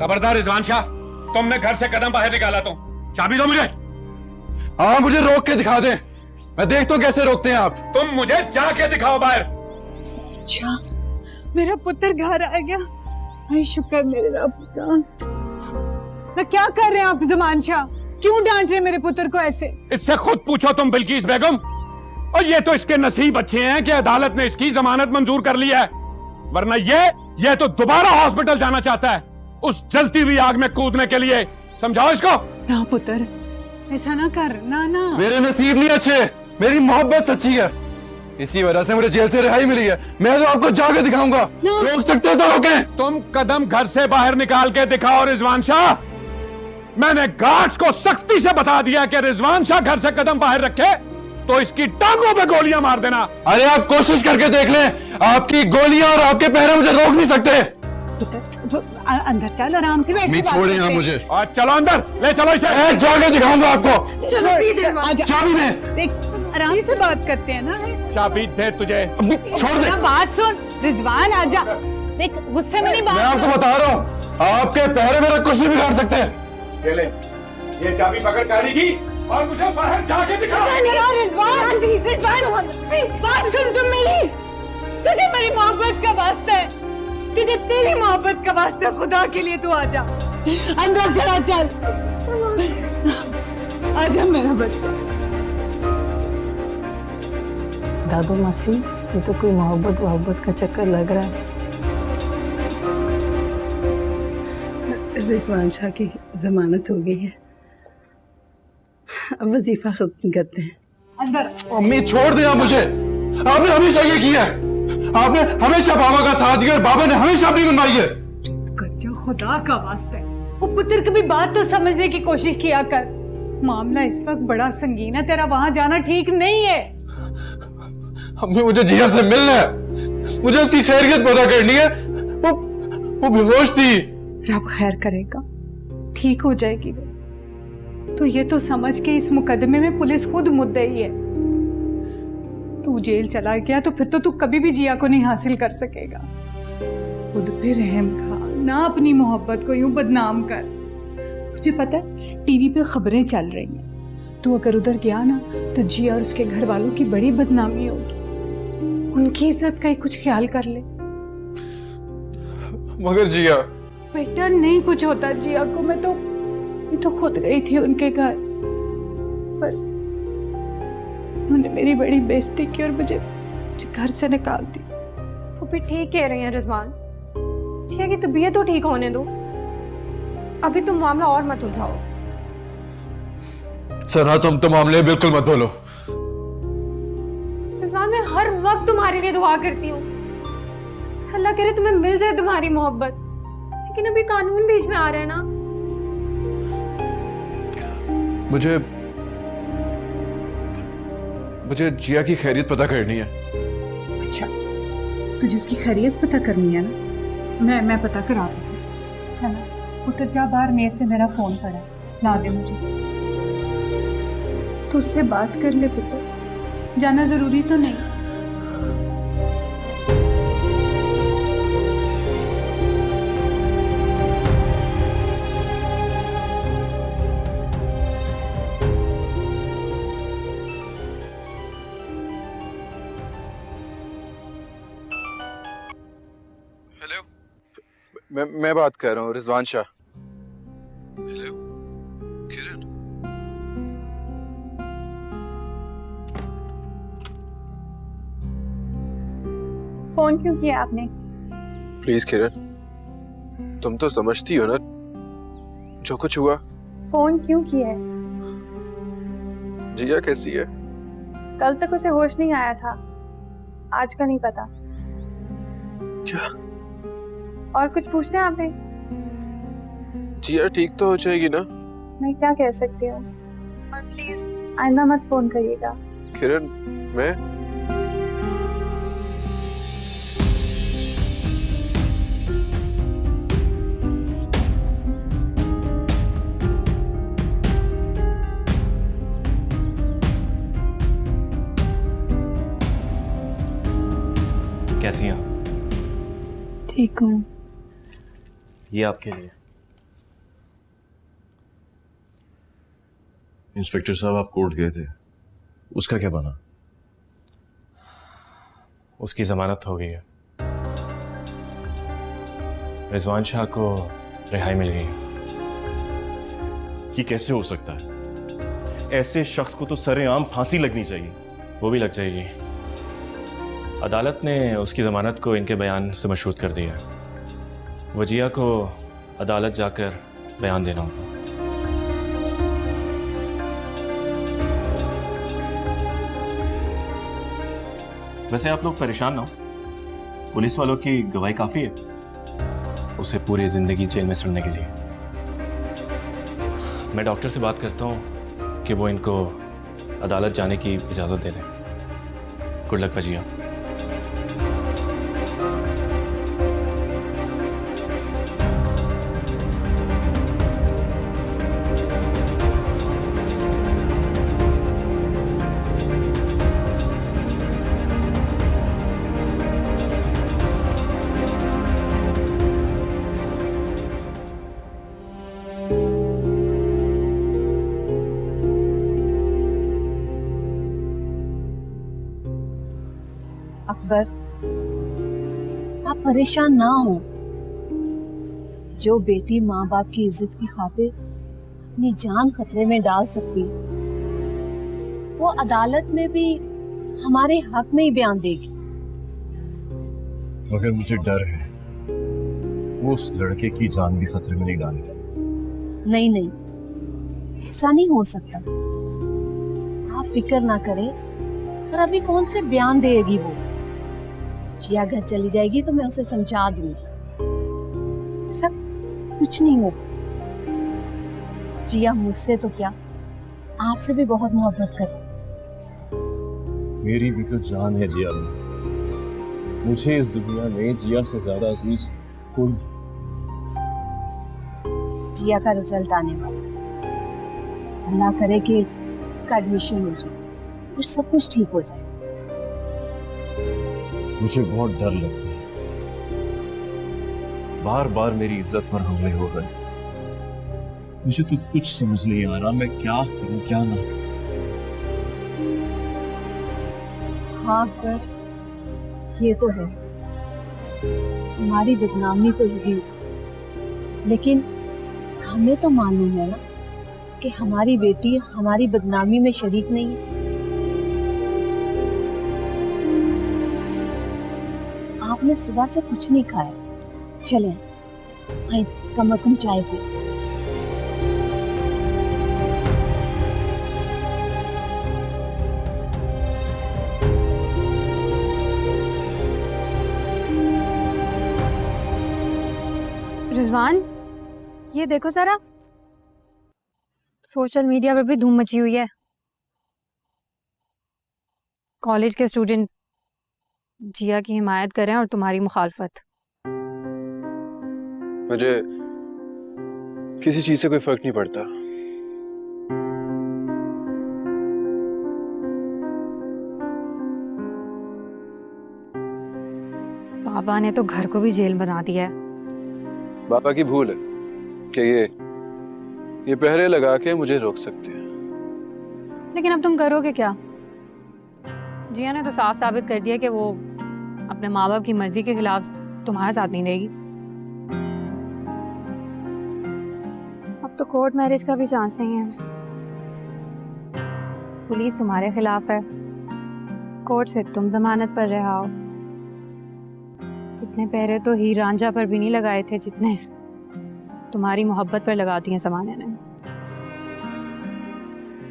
खबरदार रिजवान शाह, तुमने घर से कदम बाहर निकाला तो चाबी दो मुझे। हाँ, मुझे रोक के दिखा दें, मैं देखता हूँ कैसे रोकते हैं आप। तुम मुझे जाके दिखाओ बाहर। अच्छा, मेरा पुत्र घर आ गया। आई शुक्र मेरे रब का। तो क्या कर रहे हैं आप ज़मान शाह? क्यों डांट रहे मेरे पुत्र को ऐसे? इससे खुद पूछो तुम बिल्किस बेगम। और ये तो इसके नसीब अच्छे हैं कि अदालत ने इसकी जमानत मंजूर कर ली है, वरना ये तो दोबारा हॉस्पिटल जाना चाहता है उस जलती हुई आग में कूदने के लिए। समझाओ इसको। ना पुत्र, ऐसा ना कर। ना ना, मेरे नसीब नहीं अच्छे, मेरी मोहब्बत सच्ची है, इसी वजह से मुझे जेल से रिहाई मिली है। मैं तो आपको जाके दिखाऊंगा। रोक सकते तो रोकें। तुम कदम घर से बाहर निकाल के दिखाओ रिजवान शाह। मैंने गार्ड्स को सख्ती से बता दिया कि रिजवान शाह घर से कदम बाहर रखे तो इसकी टांगों पे गोलियां मार देना। अरे आप कोशिश करके देख लें, आपकी गोलियां और आपके पैर मुझे रोक नहीं सकते। अंदर चल, आराम से बैठ। छोड़े यहाँ मुझे। और चलो अंदर, ले चलो इसे। मैं जाके दिखाऊंगा आपको। चाबी दे। देख, आराम से बात करते हैं ना। चाबी दे तुझे। छोड़ दे। बात सुन रिजवान, आजा। देख, गुस्से में नहीं बात। मैं आपको बता रहा हूँ, आपके पैर मेरा कुछ नहीं बिगाड़ सकते। ये ले, ये चाबी पकड़ गाड़ी की और मुझे बाहर जाके दिखा। रिजवान, बात सुन तुम मेरी। तुझे मेरी मोहब्बत का वास्ता है, तुझे तेरी मोहब्बत का वास्ता है। खुदा के लिए तू आजा, अंदर चला चल। आजा मेरा बच्चा। दादू मासी, ये तो कोई मोहब्बत का चक्कर लग रहा है। रिजवान शाह की जमानत हो गई है, अब वजीफा खत्म करते हैं। अंदर। अम्मी छोड़ दिया मुझे, आपने हमेशा ये किया है, आपने हमेशा बाबा का साथ दिया, बाबा ने हमेशा अपनी मनवाई है। कच्चा, खुदा का वास्ता है, वो पुत्र कभी बात तो समझने की कोशिश किया कर। मामला इस वक्त बड़ा संगीन है, तेरा वहां जाना ठीक नहीं है। अम्मी मुझे जिया से मिलना है, मुझे उसकी खैरियत पता करनी है। वो बेहोश थी। रब खैर करेगा, ठीक हो जाएगी वो। तो ये तो समझ के इस मुकदमे में पुलिस खुद मुद्दई है। तू जेल चला गया तो फिर तो तू कभी भी जिया को नहीं हासिल कर सकेगा। खुद पे रहम खा, ना अपनी मोहब्बत को यूं बदनाम कर। मुझे पता है टीवी पे खबरें चल रही हैं, तू अगर उधर गया ना तो जिया और उसके घर वालों की बड़ी बदनामी होगी। उनकी इज्जत का ही कुछ ख्याल कर ले। मगर जिया बेटा, नहीं कुछ होता जिया को। मैं तो खुद गई थी उनके घर, पर उन्होंने मेरी बड़ी बेइज्जती की और मुझे घर से निकाल दी। वो भी ठीक कह रही हैं रिजवान, जिया की तबीयत तो ठीक होने दो, अभी तुम मामला और मत उलझाओ। सना, तुम तो मामले बिल्कुल मत बोलो। रिजवान, मैं हर वक्त तुम्हारे लिए दुआ करती हूँ, अल्लाह करे तुम्हें मिल जाए तुम्हारी मोहब्बत, लेकिन अभी कानून बीच में आ रहा है ना। मुझे जिया की खैरियत पता करनी है। अच्छा, तुझे उसकी खैरियत पता करनी है ना? मैं पता करा दूंगी। सना, उतर जा बाहर, मेज पे मेरा फोन पड़ा, ला दे मुझे। तू उससे बात कर ले पुत्र, जाना जरूरी तो नहीं। मैं बात कर रहा हूँ, रिजवान शाह। हेलो किरण। फोन क्यों किया आपने? प्लीज किरण, तुम तो समझती हो ना जो कुछ हुआ। फोन क्यों किया है? जिया कैसी है? कल तक उसे होश नहीं आया था, आज का नहीं पता। क्या? और कुछ पूछना है आपने? जिया ठीक तो हो जाएगी ना? मैं क्या कह सकती हूँ, और प्लीज आइंदा मत फोन करिएगा। किरण, मैं कैसी हैं आप? ठीक हूँ। ये आपके लिए। इंस्पेक्टर साहब, आप कोर्ट गए थे, उसका क्या बना? उसकी जमानत हो गई है। रिजवान शाह को रिहाई मिल गई है। ये कैसे हो सकता है? ऐसे शख्स को तो सरेआम फांसी लगनी चाहिए। वो भी लग जाएगी। अदालत ने उसकी जमानत को इनके बयान से मशरूत कर दिया है। वजिया को अदालत जाकर बयान देना होगा। वैसे आप लोग परेशान ना हो, पुलिस वालों की गवाही काफी है उसे पूरी जिंदगी जेल में सड़ने के लिए। मैं डॉक्टर से बात करता हूँ कि वो इनको अदालत जाने की इजाजत दे दें। Good luck Wajiha. अकबर, आप परेशान ना हो। जो बेटी माँ बाप की इज्जत की खातिर अपनी जान खतरे में डाल सकती है, वो अदालत में भी हमारे हक में ही बयान देगी। मगर मुझे डर है वो उस लड़के की जान भी खतरे में नहीं डालेगा। नहीं नहीं, ऐसा नहीं हो सकता। आप फिक्र ना करें। पर अभी कौन से बयान देगी वो? जिया घर चली जाएगी तो मैं उसे समझा दूंगी। सब कुछ नहीं होगा। जिया मुझसे तो क्या, आपसे भी बहुत मोहब्बत करती। मेरी भी तो जान है जिया में। मुझे इस दुनिया में जिया से ज्यादा अजीज कोई नहीं। जिया का रिजल्ट आने वाला है। अल्लाह करे कि उसका एडमिशन हो जाए और सब कुछ ठीक हो जाए। मुझे बहुत डर लगता है। बार बार मेरी इज्जत पर हमले हो रहे हैं। मुझे तो कुछ समझ नहीं आ रहा मैं क्या करूं क्या ना करूं। हाँ पर ये तो है, हमारी बदनामी तो हुई, लेकिन हमें तो मालूम है ना कि हमारी बेटी हमारी बदनामी में शरीक नहीं है। आपने सुबह से कुछ नहीं खाया, चलें, आए कम से कम चाय पी। रिजवान, ये देखो जरा, सोशल मीडिया पर भी धूम मची हुई है। कॉलेज के स्टूडेंट जिया की हिमायत करें और तुम्हारी मुखालफत। मुझे किसी चीज से कोई फर्क नहीं पड़ता। बाबा ने तो घर को भी जेल बना दिया है। बाबा की भूल है कि ये पहरे लगा के मुझे रोक सकते हैं। लेकिन अब तुम करोगे क्या? जिया ने तो साफ साबित कर दिया कि वो अपने माँ बाप की मर्जी के खिलाफ तुम्हारे साथ नहीं रहेगी। अब तो कोर्ट मैरिज का भी चांस नहीं है। पुलिस तुम्हारे खिलाफ है, कोर्ट से तुम जमानत पर रहे हो। इतने पहरे तो हीर रांझा पर भी नहीं लगाए थे जितने तुम्हारी मोहब्बत पर लगा दिए जमाने ने।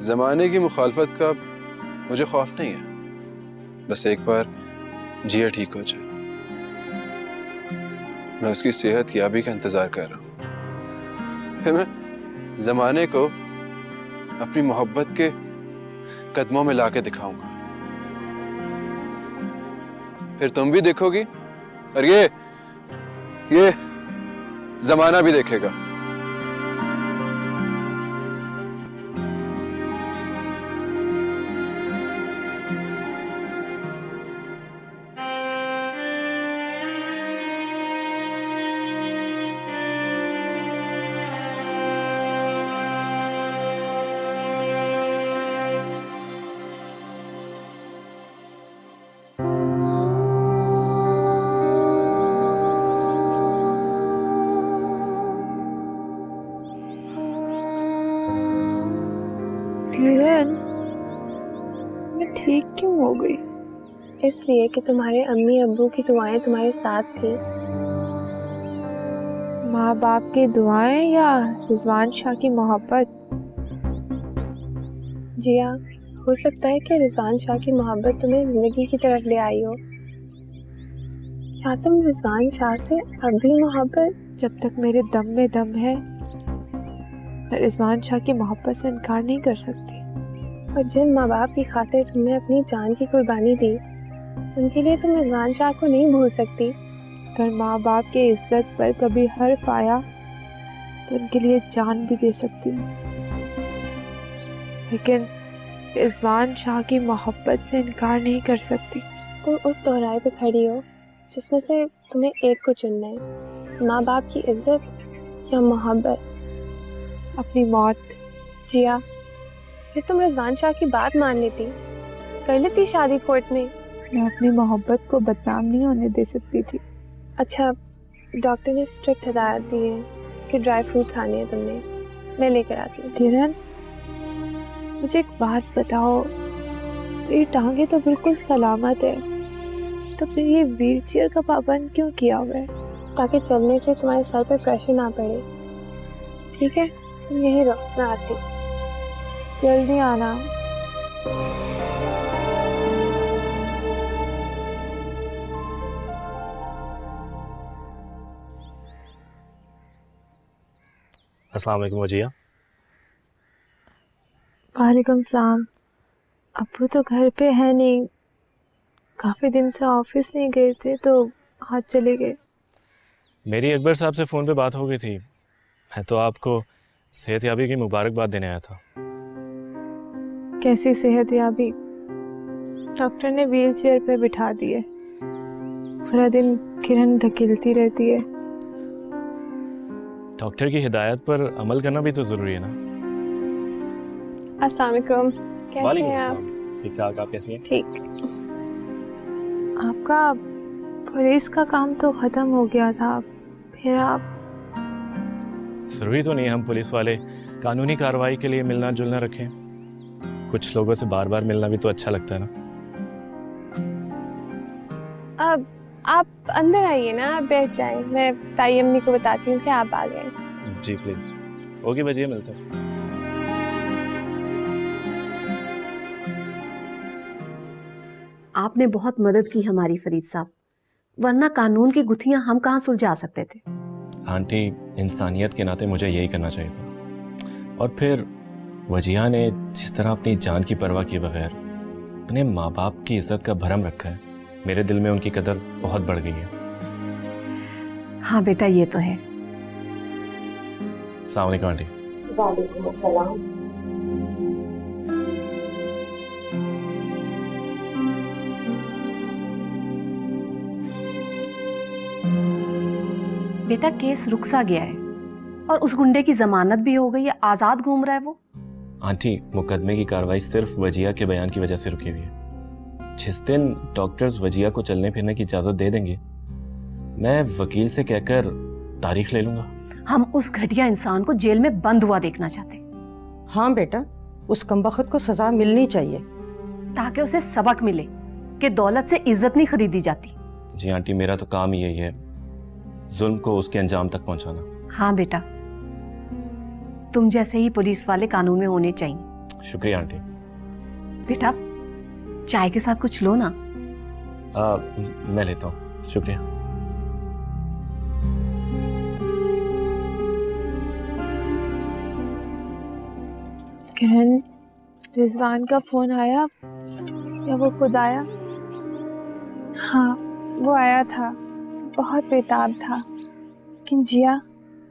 जमाने की मुखालफत का मुझे खौफ नहीं है, बस एक बार जिया ठीक हो जाए। मैं उसकी सेहत याबी का इंतजार कर रहा हूं, फिर मैं जमाने को अपनी मोहब्बत के कदमों में लाके दिखाऊंगा। फिर तुम भी देखोगी और ये जमाना भी देखेगा। ठीक क्यों हो गई? इसलिए कि तुम्हारे अम्मी अब्बू की दुआएं तुम्हारे साथ थी। माँ बाप की दुआएं या रिजवान शाह की मोहब्बत? जिया, हो सकता है कि रिजवान शाह की मोहब्बत तुम्हें जिंदगी की तरफ ले आई हो। क्या तुम रिजवान शाह से अब भी मोहब्बत? जब तक मेरे दम में दम है, मैं रिजवान शाह की मोहब्बत से इनकार नहीं कर सकती। और जिन माँ बाप की खातिर तुमने अपनी जान की कुर्बानी दी, उनके लिए तुम रिजवान शाह को नहीं भूल सकती। अगर माँ बाप की इज्जत पर कभी हर्फ आया तो उनके लिए जान भी दे सकती हूँ, लेकिन रिजवान शाह की मोहब्बत से इनकार नहीं कर सकती। तुम उस दोहराए पे खड़ी हो जिसमें से तुम्हें एक को चुनना है, माँ बाप की इज्जत या मोहब्बत, अपनी मौत। जिया, फिर तुम रिजवान शाह की बात मान लेती, कर लेती शादी कोर्ट में। मैं अपनी मोहब्बत को बदनाम नहीं होने दे सकती थी। अच्छा, डॉक्टर ने स्ट्रिक्ट हिदायत दी है कि ड्राई फ्रूट खाने हैं तुमने, मैं लेकर आती हूँ। किरण, मुझे एक बात बताओ, मेरी टांगे तो बिल्कुल सलामत है, तो फिर ये व्हील चेयर का पाबंद क्यों किया हुआ है? ताकि चलने से तुम्हारे सर पर प्रेशर ना पड़े। ठीक है, तुम यहीं रहो, मैं आती हूँ। जल्दी आना। अस्सलाम वालेकुम वजिया। वालेकुम सलाम। अब्बू तो घर पे है नहीं, काफ़ी दिन से ऑफिस नहीं गए थे तो आज चले गए। मेरी अकबर साहब से फ़ोन पे बात हो गई थी, मैं तो आपको सेहतयाबी की मुबारकबाद देने आया था। कैसी सेहतयाबी? डॉक्टर ने व्हील चेयर पे बिठा दिए, पूरा दिन किरण धकेलती रहती है। डॉक्टर की हिदायत पर अमल करना भी तो ज़रूरी है ना। अस्सलाम वालेकुम, कैसे वालेकुम हैं आप? अस्सलाम। ठीक ठाक, आप कैसी हैं? ठीक। आपका पुलिस का काम तो ख़त्म हो गया था, फिर आप? ज़रूरी तो नहीं हम पुलिस वाले कानूनी कार्रवाई के लिए मिलना जुलना रखें, कुछ लोगों से बार बार मिलना भी तो अच्छा लगता है ना। अब आप अंदर आइए ना, आप बैठ जाएं, मैं ताई अम्मी को बताती हूँ कि आप आ गए। जी प्लीज़। ओके बजिए, मिलते हैं। आपने बहुत मदद की हमारी फरीद साहब, वरना कानून की गुत्थियां हम कहाँ सुलझा सकते थे। आंटी, इंसानियत के नाते मुझे यही करना चाहिए था। और फिर वजिया ने जिस तरह अपनी जान की परवाह किए बगैर अपने माँ बाप की इज्जत का भरम रखा है, मेरे दिल में उनकी कदर बहुत बढ़ गई है। हाँ बेटा, ये तो है। अस्सलाम वालेकुम आंटी। वालेकुम अस्सलाम। बेटा, केस रुक सा गया है और उस गुंडे की जमानत भी हो गई है, आजाद घूम रहा है वो। आंटी, मुकदमे की कार्रवाई सिर्फ वजिया के बयान की वजह से रुकी हुई है। जिस दिन डॉक्टर्स वजिया को चलने फिरने की इजाजत दे देंगे, मैं वकील से कहकर तारीख ले लूंगा। हम उस घटिया इंसान को जेल में बंद हुआ देखना चाहते। हाँ बेटा, उस कमबख्त को सजा मिलनी चाहिए, ताकि उसे सबक मिले कि दौलत से इज्जत नहीं खरीदी जाती। जी आंटी, मेरा तो काम ही यही है, जुल्म को उसके अंजाम तक पहुंचाना। हाँ बेटा, तुम जैसे ही पुलिस वाले कानून में होने चाहिए। शुक्रिया आंटी। बेटा, चाय के साथ कुछ लो ना। मैं लेता हूँ, शुक्रिया। किरण, रिजवान का फोन आया या वो खुद आया? हाँ, वो आया था, बहुत बेताब था। लेकिन जिया,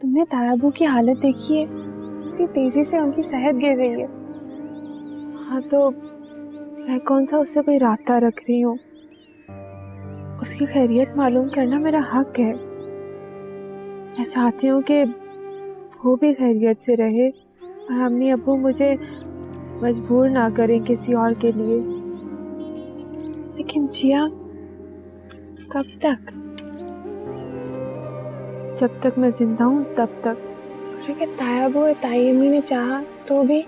तुमने तायाबू की हालत देखी है? इतनी तेजी से उनकी सेहत गिर रही है। हाँ तो मैं कौन सा उससे कोई राब्ता रख रही हूँ? उसकी खैरियत मालूम करना मेरा हक है। मैं चाहती हूँ कि वो भी खैरियत से रहे और अम्मी अब्बू मुझे मजबूर ना करें किसी और के लिए। लेकिन जिया, कब तक? जब तक मैं जिंदा हूँ तब तक। और अगर तायाबू और ताई अम्मी ने चाहा तो भी?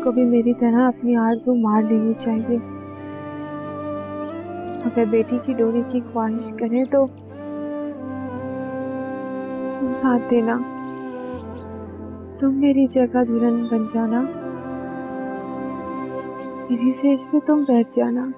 को भी मेरी तरह अपनी आरज़ू मार लेनी चाहिए। अगर बेटी की डोरी की ख्वाहिश करें तो तुम साथ देना, तुम मेरी जगह दुल्हन बन जाना, मेरी सेज पे तुम बैठ जाना।